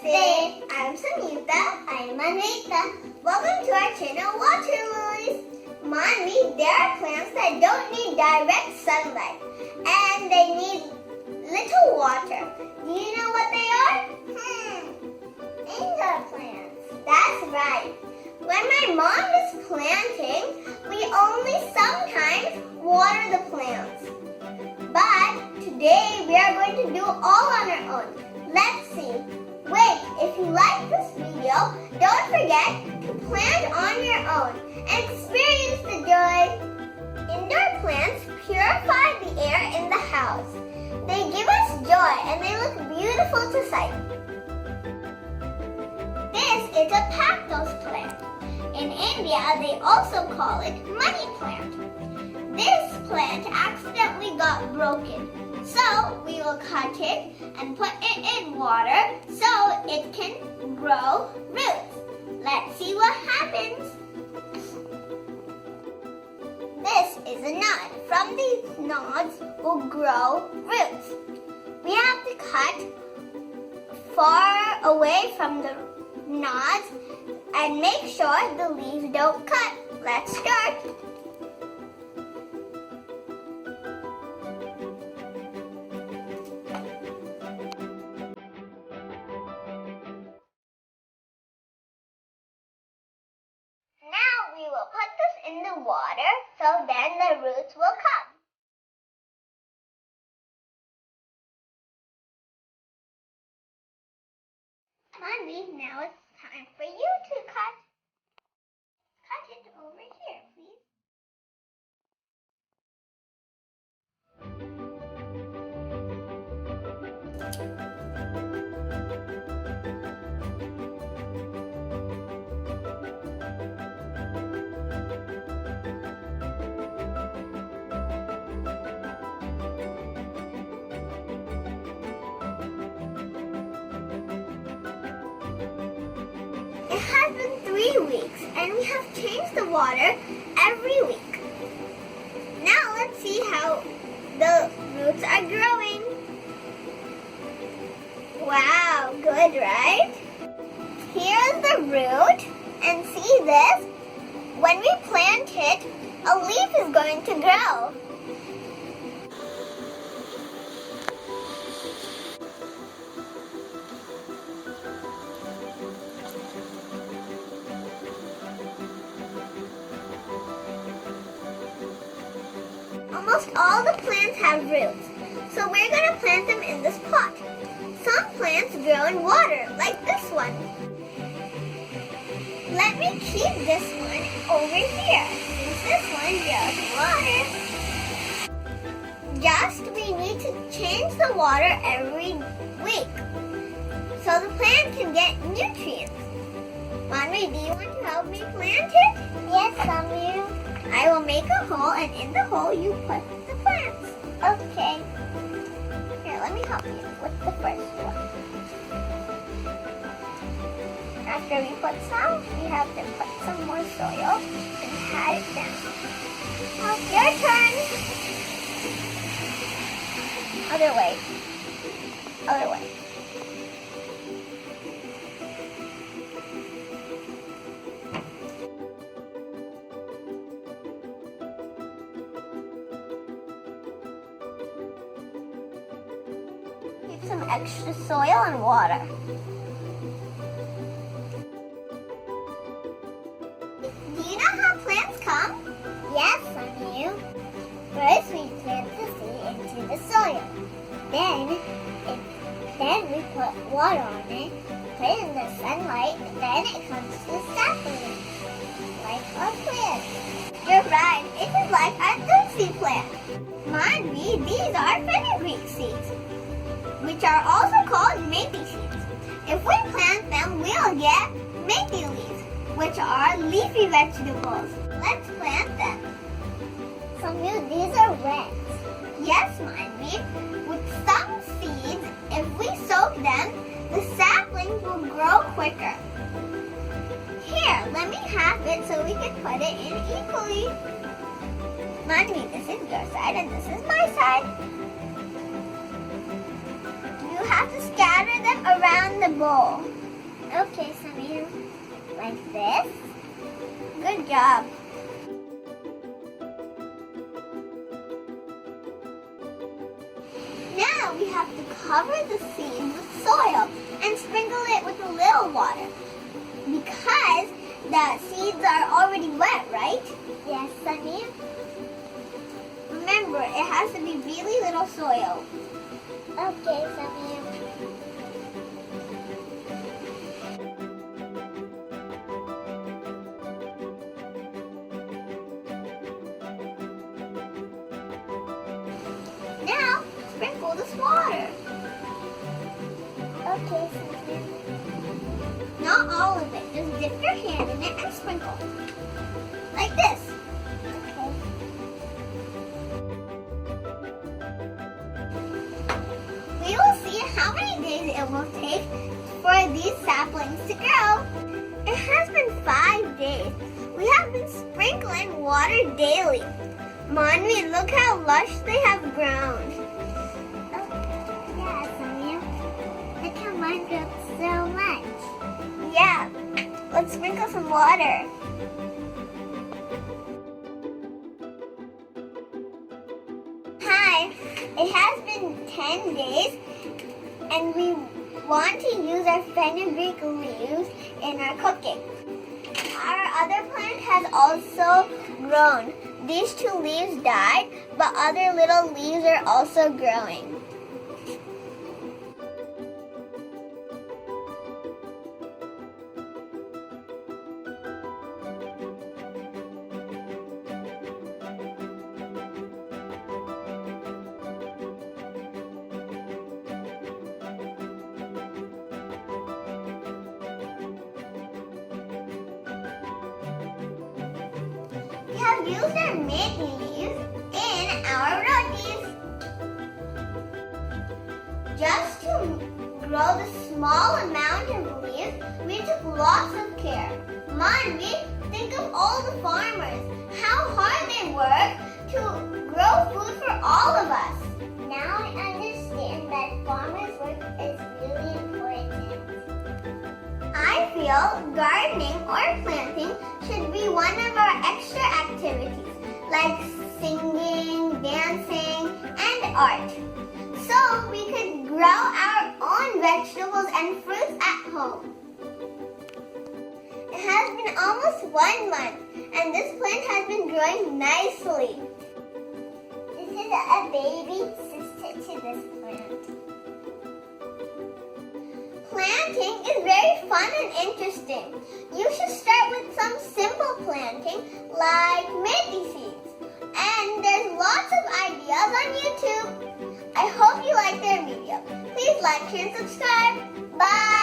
Namaste, I'm Samyuta. I'm Anita. Welcome to our channel, Water Lilies. Manvi, there are plants that don't need direct sunlight and they need little water. Do you know what they are? Indoor plants. That's right. When my mom is planting, we only sometimes water the plants. But today we are going to do all on our own. Let's see. Wait, if you like this video, don't forget to plant on your own and experience the joy. Indoor plants purify the air in the house. They give us joy and they look beautiful to sight. This is a Pothos plant. In India, they also call it money plant. This plant accidentally got broken, so we will cut it and put it in water so it can grow roots. Let's see what happens. This is a nod. From these nods will grow roots. We have to cut far away from the nods and make sure the leaves don't cut. Let's start. Now we will put this in the water so then the roots will come. Manvi, now it's time for you to cut. Cut it over here, please. It has been 3 weeks and we have changed the water every week. Now let's see how the roots are growing. Wow, good, right? Here's the root and see this? When we plant it, a leaf is going to grow. Almost all the plants have roots, so we're going to plant them in this pot. Some plants grow in water, like this one. Let me keep this one over here, since this one grows in water. Just we need to change the water every week, so the plant can get nutrients. Manvi, do you want to help me plant it? Yes, Samu. I will make a hole and in the hole you put the plants. Okay. Here, let me help you with the first one. After we put some, we have to put some more soil and pat it down. Now it's your turn. Other way. Other way. Some extra soil and water. Do you know how plants come? Yes, Samu. First we plant the seed into the soil. Then we put water on it, put it in the sunlight, and then it comes to sapling, like our plant. You're right, it is like our Tulsi plant. Manvi, these are Fenugreek seeds, which are also called maybe seeds. If we plant them, we'll get maybe leaves, which are leafy vegetables. Let's plant them. Samu, these are reds. Yes, Manvi. With some seeds, if we soak them, the saplings will grow quicker. Here, let me have it so we can put it in equally. Manvi, this is your side and this is my side. You have to scatter them around the bowl. Okay, Samir. Like this. Good job. Now we have to cover the seed with soil and sprinkle it with a little water. Because the seeds are already wet, right? Yes, Samir. Remember, it has to be really little soil. Okay, Samir. Now, sprinkle this water. Okay, Samir. Not all of it. Just dip your hand in it and sprinkle. Like this. Okay. We will see how many days it will take for these saplings to grow. It has been 5 days. We have been sprinkling water daily. Manvi, look how lush they have grown. Yeah, Samir. Look how mine grew so much. Yeah, let's sprinkle some water. Hi, it has been 10 days and we want to use our fenugreek leaves in our cooking. Our other plant has also grown. These 2 leaves died, but other little leaves are also growing. We have used our mint leaves in our rotis. Just to grow the small amount of leaves, we took lots of care. Manvi, think of all the farmers, how hard they work to grow food for all of us. Now I understand that farmers' work is really important. I feel gardening or planting should be one of our extra activities, like singing, dancing, and art. So we could grow our own vegetables and fruits at home. It has been almost 1 month, and this plant has been growing nicely. This is a baby sister to this plant. Planting is very fun and interesting. You should start with some simple planting like maybe seeds. And there's lots of ideas on YouTube. I hope you liked their video. Please like, share, and subscribe. Bye!